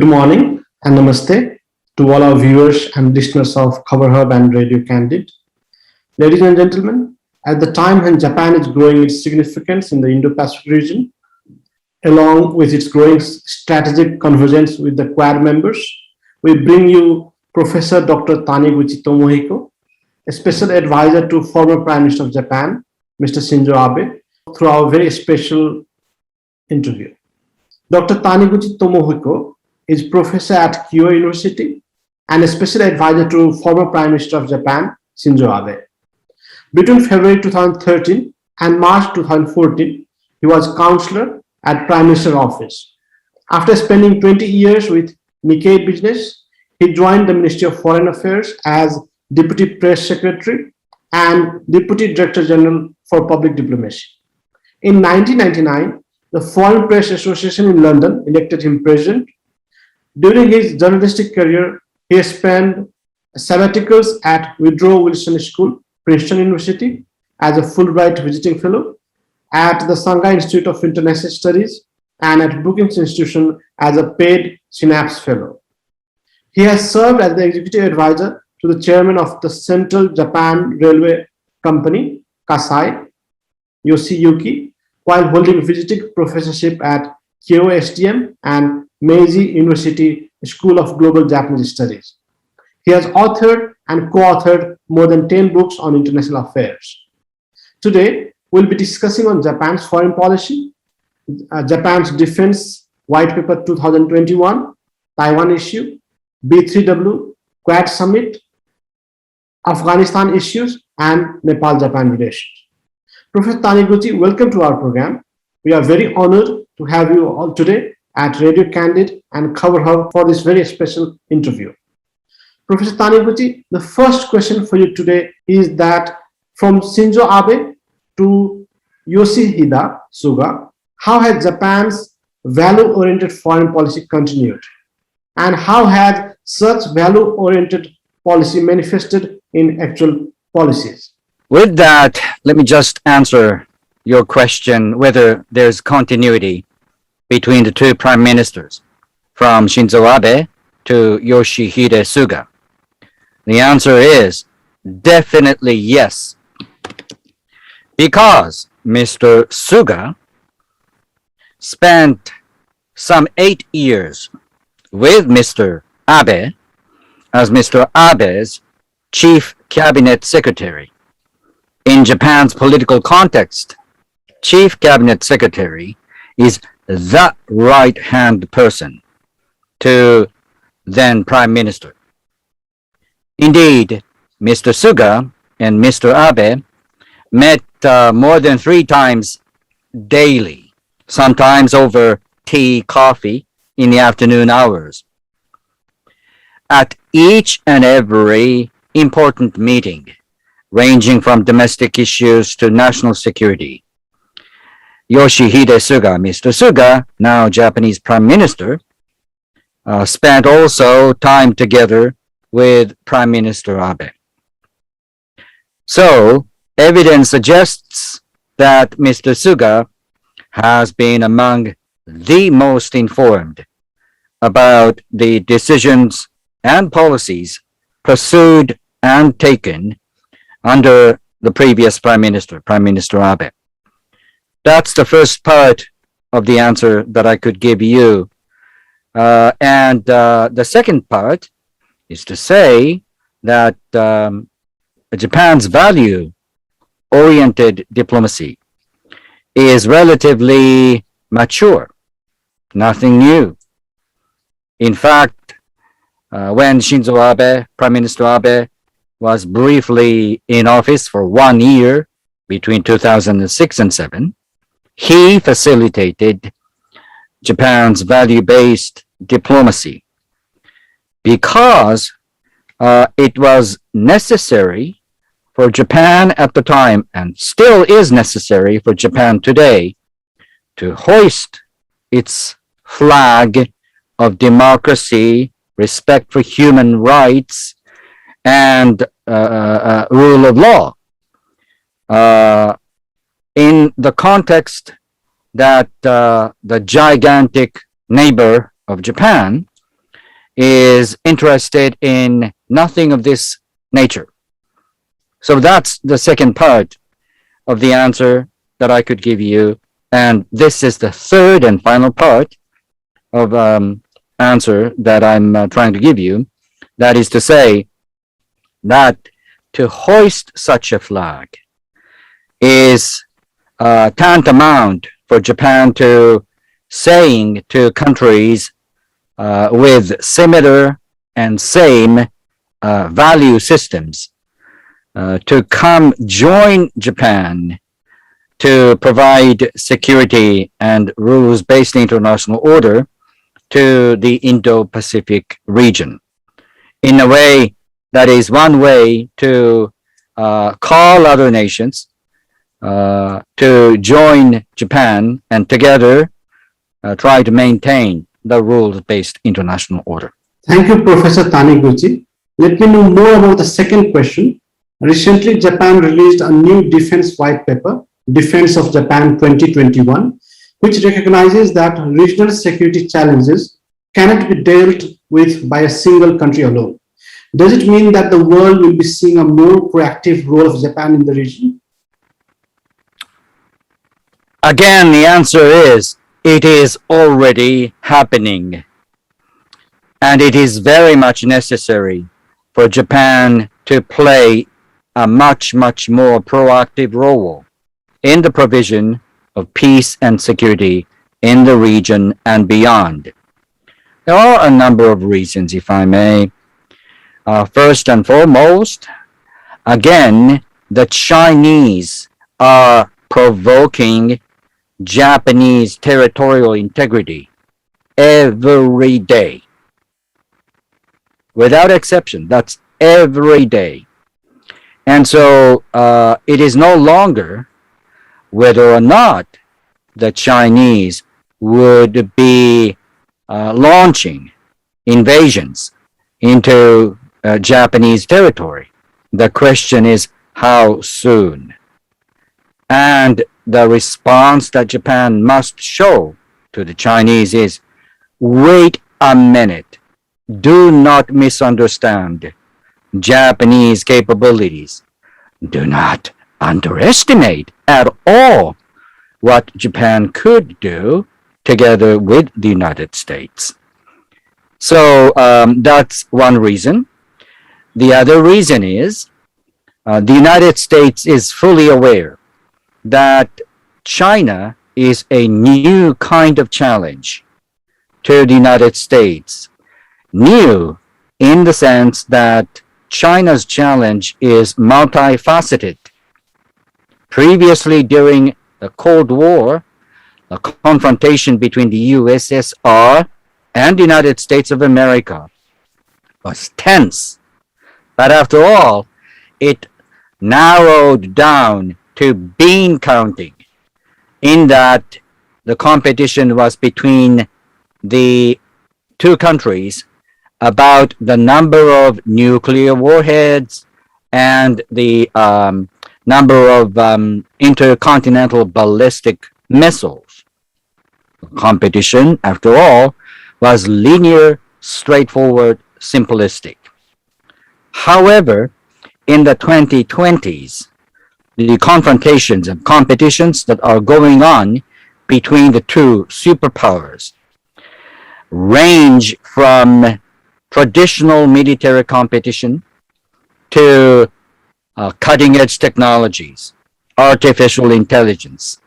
Good morning and namaste to all our viewers and listeners of Khabarhub and Radio Candid. Ladies and gentlemen, at the time when Japan is growing its significance in the Indo-Pacific region, along with its growing strategic convergence with the Quad members, we bring you Professor Dr. Taniguchi Tomohiko, a special advisor to former Prime Minister of Japan, Mr. Shinzo Abe, through our very special interview. Dr. Taniguchi Tomohiko is professor at Keio University and a special advisor to former Prime Minister of Japan, Shinzo Abe. Between February 2013 and March 2014, he was counselor at Prime Minister's office. After spending 20 years with Nikkei Business, he joined the Ministry of Foreign Affairs as Deputy Press Secretary and Deputy Director General for Public Diplomacy. In 1999, the Foreign Press Association in London elected him president. During his journalistic career, he spent sabbaticals at Woodrow Wilson School, Princeton University, as a Fulbright Visiting Fellow, at the Shanghai Institute of International Studies, and at Brookings Institution as a paid CNAPS Fellow. He has served as the executive advisor to the chairman of the Central Japan Railway Company, KASAI, Yoshiyuki, while holding visiting professorship at Keio STM and Meiji University School of Global Japanese Studies. He has authored and co-authored more than 10 books on international affairs. Today, we'll be discussing on Japan's foreign policy, Japan's Defense White Paper 2021, Taiwan issue, B3W, Quad Summit, Afghanistan issues, and Nepal-Japan relations. Professor Taniguchi, welcome to our program. We are very honored to have you all today at Radio Candid and Khabarhub for this very special interview. Professor Taniguchi, the first question for you today is that from Shinzo Abe to Yoshihide Suga, how has Japan's value-oriented foreign policy continued? And how has such value-oriented policy manifested in actual policies? With that, let me just answer your question whether there's continuity between the two prime ministers, from Shinzo Abe to Yoshihide Suga. The answer is definitely yes, because Mr. Suga spent some 8 years with Mr. Abe as Mr. Abe's chief cabinet secretary. In Japan's political context, chief cabinet secretary is the right-hand person to then prime minister. Indeed, Mr. Suga and Mr. Abe met more than 3 times daily, sometimes over tea, coffee in the afternoon hours. At each and every important meeting, ranging from domestic issues to national security, Yoshihide Suga, Mr. Suga, now Japanese Prime Minister, spent also time together with Prime Minister Abe. So, evidence suggests that Mr. Suga has been among the most informed about the decisions and policies pursued and taken under the previous Prime Minister Abe. That's the first part of the answer that I could give you. And the second part is to say that Japan's value-oriented diplomacy is relatively mature, nothing new. In fact, when Shinzo Abe, Prime Minister Abe, was briefly in office for 1 year between 2006 and 2007, he facilitated Japan's value-based diplomacy because it was necessary for Japan at the time, and still is necessary for Japan today, to hoist its flag of democracy, respect for human rights, and rule of law. In the context that the gigantic neighbor of Japan is interested in nothing of this nature. So that's the second part of the answer that I could give you. And this is the third and final part of answer that I'm trying to give you. That is to say that to hoist such a flag is tantamount for Japan to saying to countries with similar and same value systems to come join Japan to provide security and rules-based international order to the Indo-Pacific region. In a way, that is one way to call other nations to join Japan and together try to maintain the rules-based international order. Thank you, Professor Taniguchi. Let me know more about the second question. Recently, Japan released a new defense white paper, Defense of Japan 2021, which recognizes that regional security challenges cannot be dealt with by a single country alone. Does it mean that the world will be seeing a more proactive role of Japan in the region? Again, the answer is it is already happening. And it is very much necessary for Japan to play a much, much more proactive role in the provision of peace and security in the region and beyond. There are a number of reasons, if I may. First and foremost, again, the Chinese are provoking Japanese territorial integrity every day. Without exception, that's every day. And so it is no longer whether or not the Chinese would be launching invasions into Japanese territory. The question is how soon? And the response that Japan must show to the Chinese is, wait a minute. Do not misunderstand Japanese capabilities. Do not underestimate at all what Japan could do together with the United States. So that's one reason. The other reason is the United States is fully aware that China is a new kind of challenge to the United States. New in the sense that China's challenge is multifaceted. Previously, during the Cold War, the confrontation between the USSR and the United States of America was tense. But after all, it narrowed down to bean counting, in that the competition was between the two countries about the number of nuclear warheads and the number of intercontinental ballistic missiles. The competition, after all, was linear, straightforward, simplistic. However, in the 2020s, the confrontations and competitions that are going on between the two superpowers range from traditional military competition to cutting-edge technologies, artificial intelligence,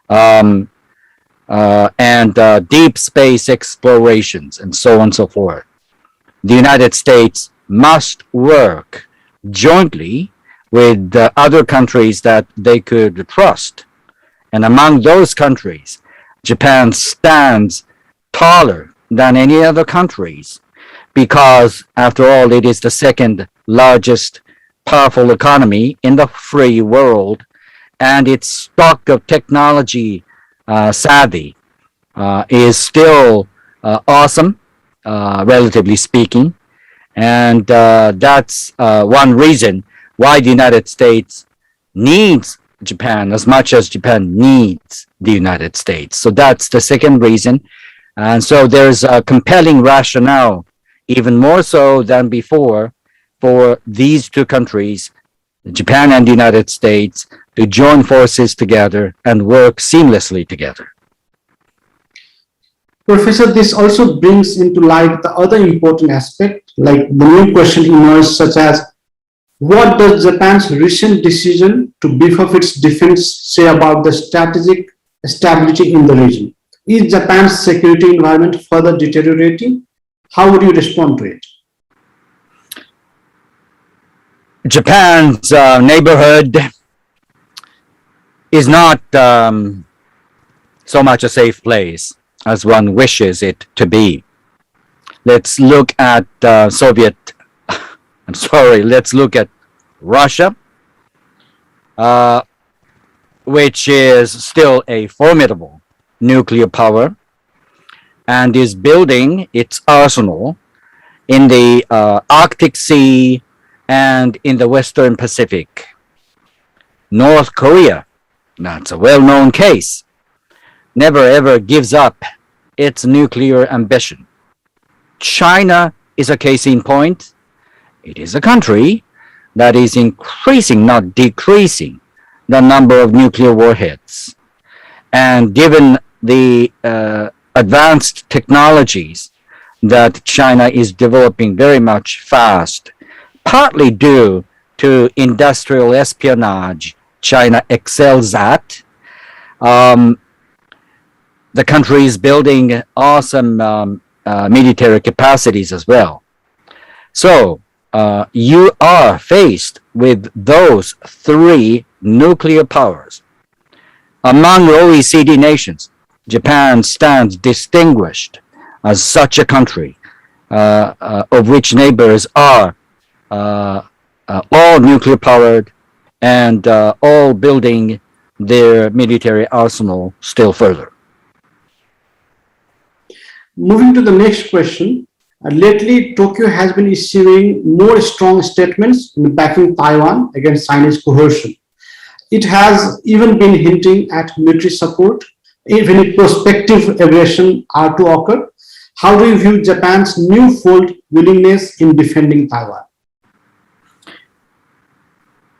and deep space explorations, and so on and so forth. The United States must work jointly with other countries that they could trust. And among those countries, Japan stands taller than any other countries because, after all, it is the second largest powerful economy in the free world, and its stock of technology savvy is still awesome, relatively speaking. And that's one reason why the United States needs Japan as much as Japan needs the United States. So that's the second reason. And so there's a compelling rationale even more so than before, for these two countries, Japan and the United States, to join forces together and work seamlessly together. Professor, this also brings into light the other important aspect, like the new question emerged, such as what does Japan's recent decision to beef up its defense say about the strategic stability in the region? Is Japan's security environment further deteriorating? How would you respond to it? Japan's neighborhood is not so much a safe place as one wishes it to be. Let's look at let's look at Russia, which is still a formidable nuclear power and is building its arsenal in the Arctic Sea and in the Western Pacific. North Korea, that's a well-known case, never ever gives up its nuclear ambition. China is a case in point. It is a country that is increasing, not decreasing, the number of nuclear warheads. And given the advanced technologies that China is developing very much fast, partly due to industrial espionage China excels at, the country is building awesome military capacities as well. So you are faced with those three nuclear powers. Among OECD nations, Japan stands distinguished as such a country of which neighbors are all nuclear powered and all building their military arsenal still further. Moving to the next question, lately Tokyo has been issuing more strong statements in backing Taiwan against Chinese coercion. It has even been hinting at military support if any prospective aggression are to occur. How do you view Japan's newfound willingness in defending Taiwan?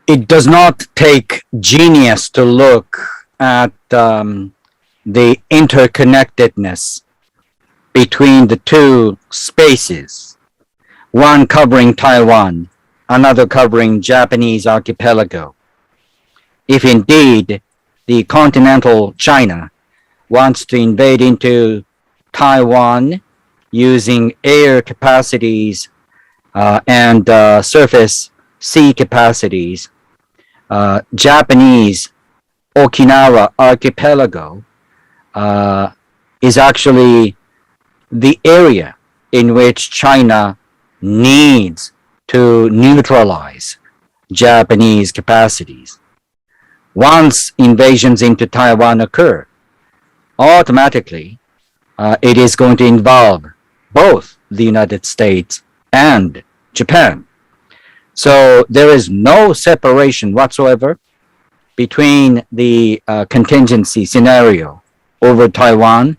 It does not take genius to look at the interconnectedness between the two spaces, one covering Taiwan, another covering Japanese archipelago. If indeed the continental China wants to invade into Taiwan using air capacities and surface sea capacities, Japanese Okinawa archipelago is actually the area in which China needs to neutralize Japanese capacities. Once invasions into Taiwan occur, automatically it is going to involve both the United States and Japan. So there is no separation whatsoever between the contingency scenario over Taiwan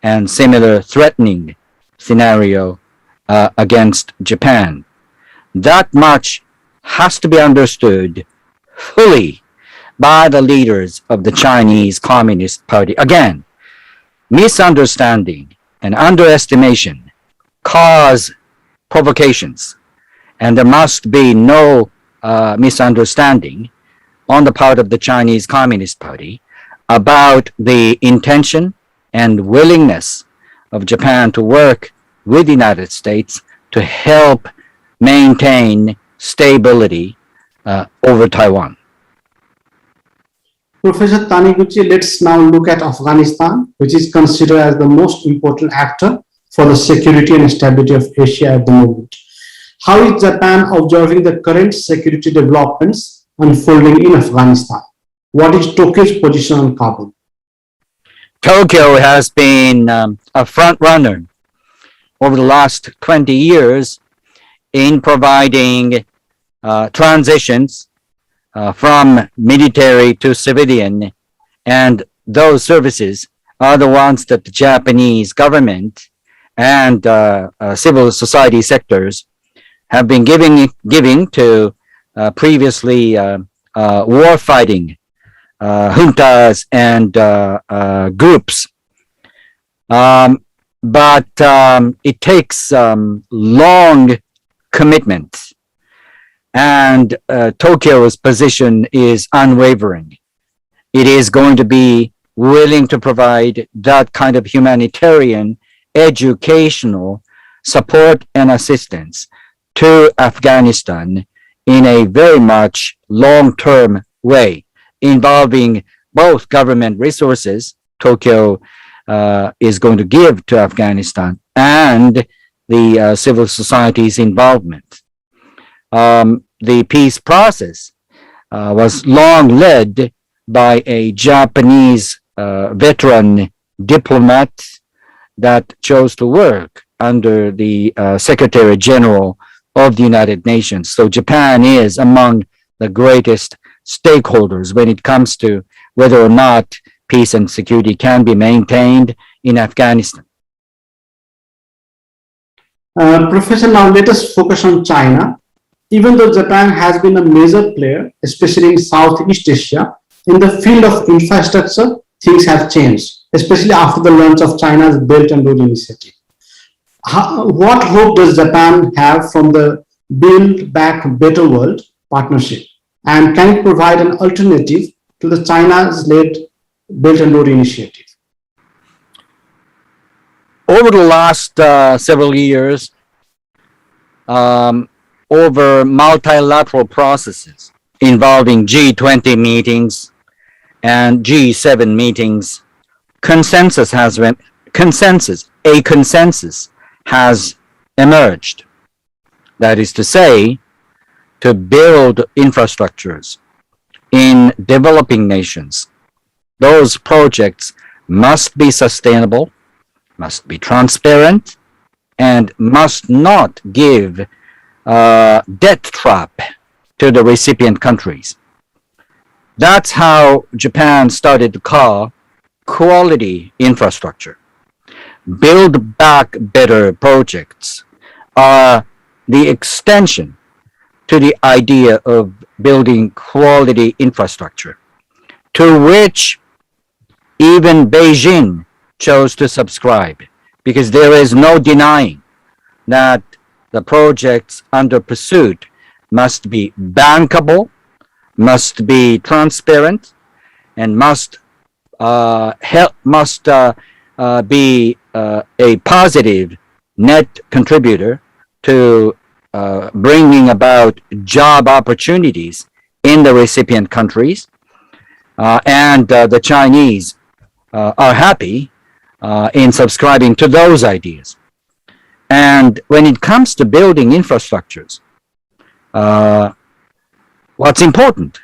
and similar threatening scenario against Japan. That much has to be understood fully by the leaders of the Chinese Communist Party. Again, misunderstanding and underestimation cause provocations, and there must be no misunderstanding on the part of the Chinese Communist Party about the intention and willingness of Japan to work with the United States to help maintain stability over Taiwan. Professor Taniguchi, let's now look at Afghanistan, which is considered as the most important actor for the security and stability of Asia at the moment. How is Japan observing the current security developments unfolding in Afghanistan? What is Tokyo's position on Kabul? Tokyo has been a front runner over the last 20 years in providing transitions from military to civilian, and those services are the ones that the Japanese government and civil society sectors have been giving to previously war-fighting juntas and groups. But it takes long commitment, and Tokyo's position is unwavering. It is going to be willing to provide that kind of humanitarian, educational support and assistance to Afghanistan in a very much long-term way, involving both government resources Tokyo is going to give to Afghanistan and the civil society's involvement. The peace process was long led by a Japanese veteran diplomat that chose to work under the Secretary General of the United Nations. So Japan is among the greatest stakeholders when it comes to whether or not peace and security can be maintained in Afghanistan. Professor, now let us focus on China. Even though Japan has been a major player, especially in Southeast Asia, in the field of infrastructure, things have changed, especially after the launch of China's Belt and Road Initiative. What hope does Japan have from the Build Back Better World partnership? And can it provide an alternative to the China's-led Belt and Road Initiative? Over the last several years, over multilateral processes involving G20 meetings and G7 meetings, a consensus has emerged. That is to say, to build infrastructures in developing nations. Those projects must be sustainable, must be transparent, and must not give debt trap to the recipient countries. That's how Japan started to call quality infrastructure. Build Back Better projects are the extension to the idea of building quality infrastructure, to which even Beijing chose to subscribe, because there is no denying that the projects under pursuit must be bankable, must be transparent, and must be a positive net contributor to bringing about job opportunities in the recipient countries. And the Chinese are happy in subscribing to those ideas. And when it comes to building infrastructures, what's important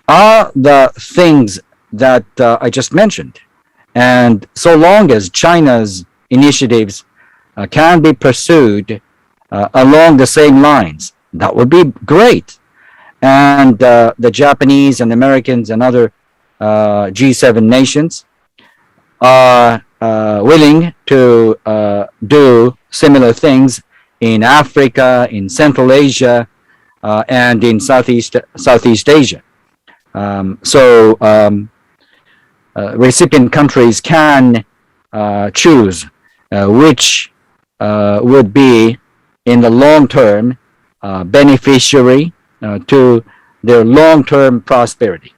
are the things that I just mentioned. And so long as China's initiatives can be pursued along the same lines, that would be great. And the Japanese and Americans and other G7 nations are willing to do similar things in Africa, in Central Asia, and in Southeast Asia. Recipient countries can choose which would be in the long term beneficiary to their long-term prosperity.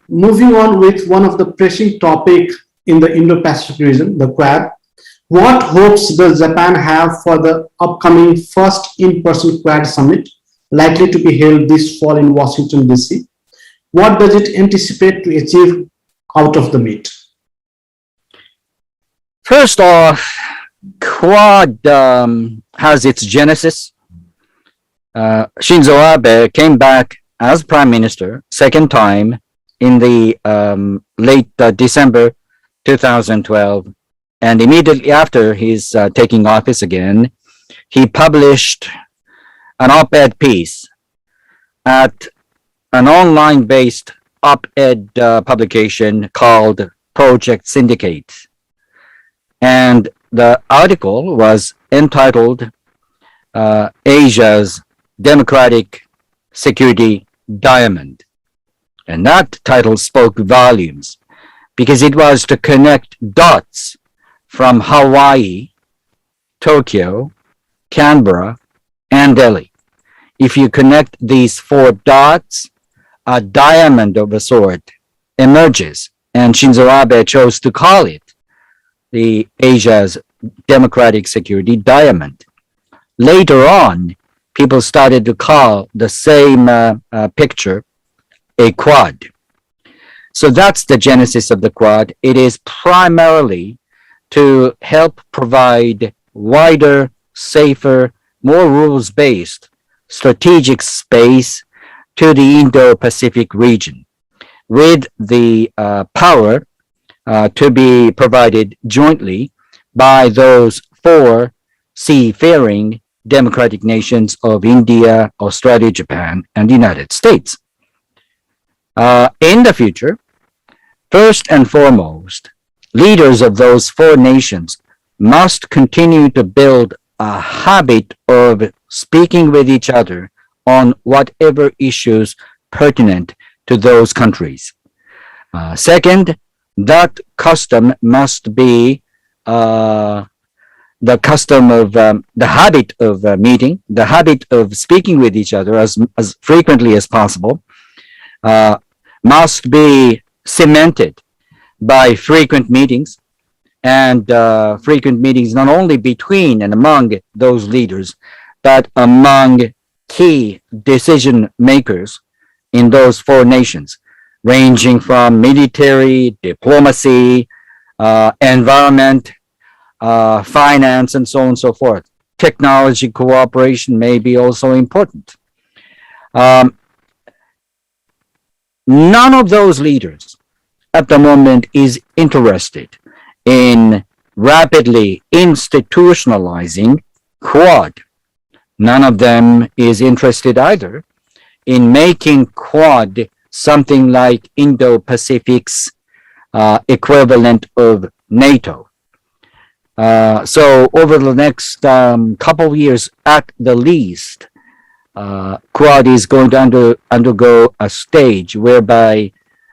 Moving on with one of the pressing topics in the Indo-Pacific region, the Quad. What hopes does Japan have for the upcoming first in-person Quad summit, likely to be held this fall in Washington, D.C.? What does it anticipate to achieve out of the meet? First off, Quad has its genesis. Shinzo Abe came back as prime minister, second time, in the late December 2012. And immediately after his taking office again, he published an op-ed piece at an online-based op-ed publication called Project Syndicate. And the article was entitled Asia's Democratic Security Diamond. And that title spoke volumes because it was to connect dots from Hawaii, Tokyo, Canberra, and Delhi. If you connect these four dots, a diamond of a sort emerges, and Shinzo Abe chose to call it the Asia's Democratic Security Diamond. Later on, people started to call the same picture a quad. So that's the genesis of the quad. It is primarily to help provide wider, safer, more rules-based strategic space to the Indo-Pacific region, with the power to be provided jointly by those four seafaring democratic nations of India, Australia, Japan, and the United States. In the future, first and foremost, leaders of those four nations must continue to build a habit of speaking with each other on whatever issues pertinent to those countries. Second, that custom must be the custom of the habit of meeting, the habit of speaking with each other as frequently as possible, must be cemented by frequent meetings, and frequent meetings not only between and among those leaders, but among key decision makers in those four nations, ranging from military, diplomacy, environment, finance, and so on and so forth. Technology cooperation may be also important. None of those leaders at the moment is interested in rapidly institutionalizing Quad. None of them is interested either in making Quad something like Indo-Pacific's equivalent of NATO. So over the next couple of years at the least, Quad is going to undergo a stage whereby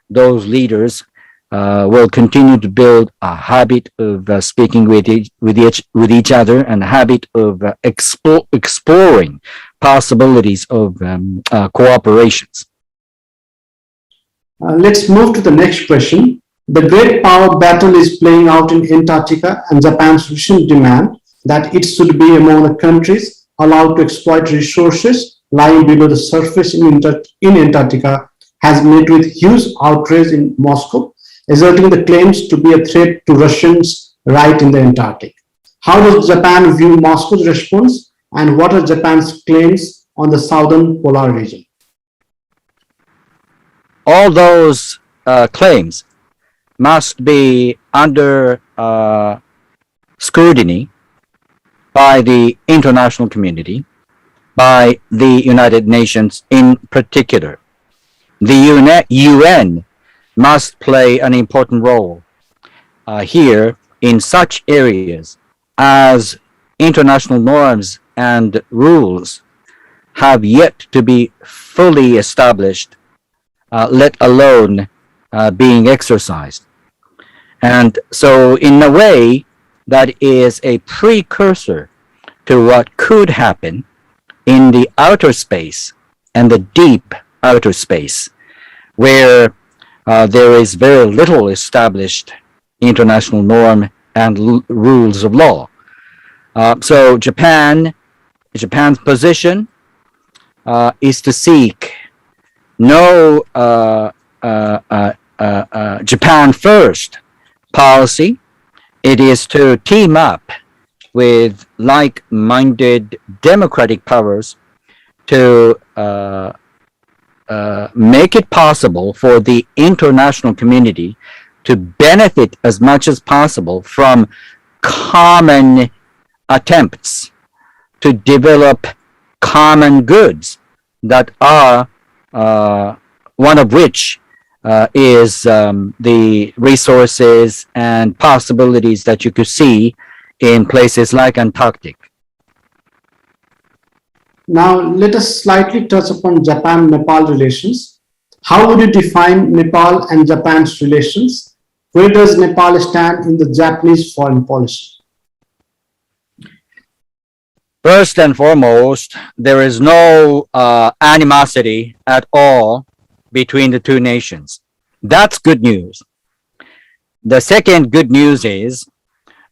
those leaders will continue to build a habit of speaking with each other, and a habit of exploring possibilities of cooperations. Let's move to the next question. The great power battle is playing out in Antarctica, and Japan's recent demand that it should be among the countries allowed to exploit resources lying below the surface in Antarctica has met with huge outrage in Moscow, asserting the claims to be a threat to Russians right in the Antarctic. How does Japan view Moscow's response, and what are Japan's claims on the southern polar region? All those claims must be under scrutiny by the international community, by the United Nations in particular. The UN must play an important role here in such areas as international norms and rules have yet to be fully established, let alone being exercised. And so in a way, that is a precursor to what could happen in the outer space and the deep outer space, where there is very little established international norm and rules of law. So Japan's position is to seek no Japan first policy. It is to team up with like-minded democratic powers to make it possible for the international community to benefit as much as possible from common attempts to develop common goods that are one of which is the resources and possibilities that you could see in places like Antarctic. Now, let us slightly touch upon Japan-Nepal relations. How would you define Nepal and Japan's relations? Where does Nepal stand in the Japanese foreign policy? First and foremost, there is no animosity at all between the two nations. That's good news. The second good news is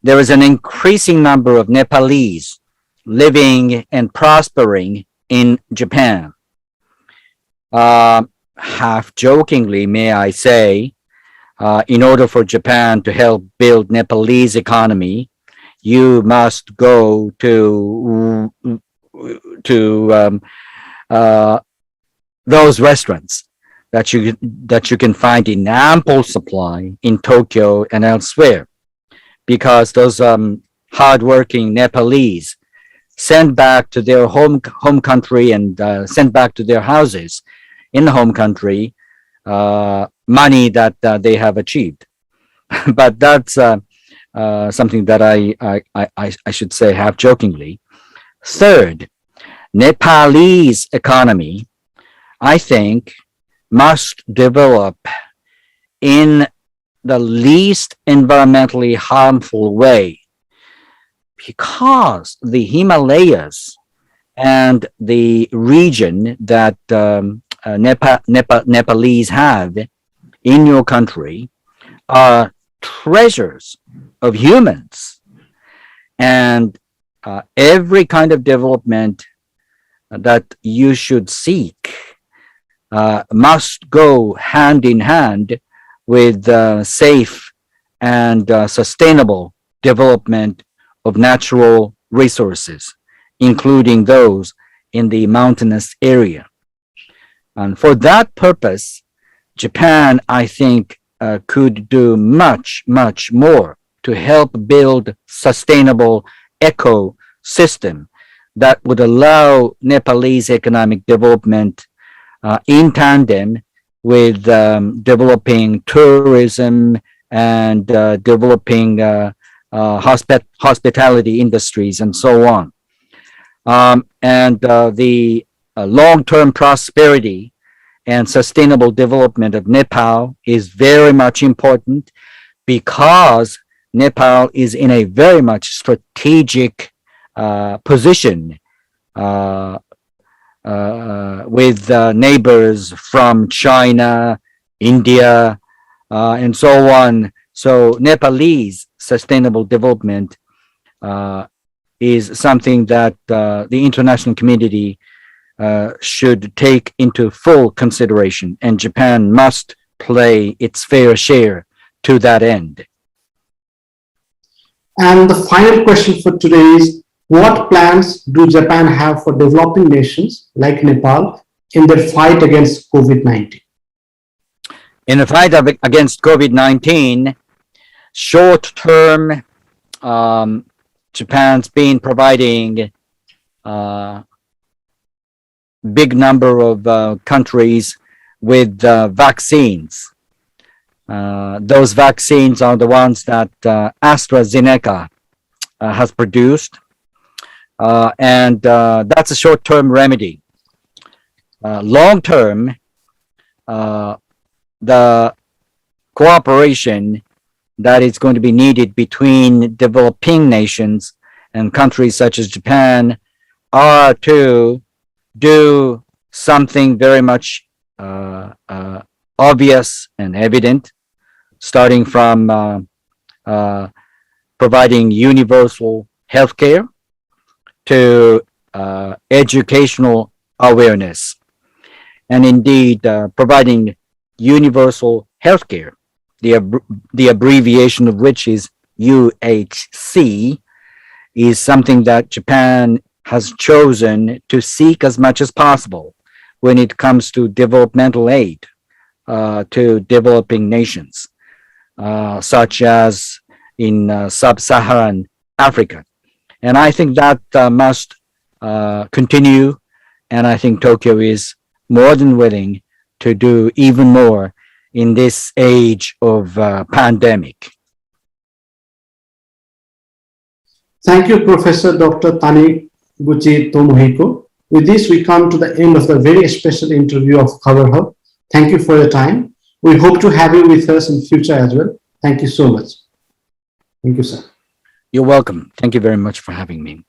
there is an increasing number of Nepalese living and prospering in Japan. Half jokingly, may I say, in order for Japan to help build Nepalese economy, you must go to those restaurants that you can find in ample supply in Tokyo and elsewhere, because those hardworking Nepalese send back to their home country and send back to their houses in the home country money that they have achieved. But that's something that I should say half jokingly. Third, Nepalese economy, I think, must develop in the least environmentally harmful way, because the Himalayas and the region that Nepalese have in your country are treasures of humans, and every kind of development that you should seek must go hand in hand with safe and sustainable development of natural resources, including those in the mountainous area. And for that purpose, Japan, I think, could do much, much more to help build sustainable ecosystem that would allow Nepalese economic development in tandem with developing tourism and developing hospitality industries and so on. And the long-term prosperity and sustainable development of Nepal is very much important, because Nepal is in a very much strategic position with neighbors from China, India, and so on. So Nepalese sustainable development is something that the international community should take into full consideration, and Japan must play its fair share to that end. And the final question for today is, what plans do Japan have for developing nations like Nepal in their fight against COVID-19? In the fight against COVID-19, short-term, Japan's been providing big number of countries with vaccines. Those vaccines are the ones that AstraZeneca has produced. And that's a short-term remedy. Long-term, the cooperation that is going to be needed between developing nations and countries such as Japan are to do something very much obvious and evident, starting from providing universal healthcare to educational awareness, and indeed providing universal healthcare, the abbreviation of which is UHC, is something that Japan has chosen to seek as much as possible when it comes to developmental aid to developing nations, such as in sub-Saharan Africa. And I think that must continue, and I think Tokyo is more than willing to do even more in this age of pandemic. Thank you, Professor Dr. Taniguchi Tomohiko. With this, we come to the end of the very special interview of Khabarhub. Thank you for your time. We hope to have you with us in future as well. Thank you so much. Thank you, sir. You're welcome. Thank you very much for having me.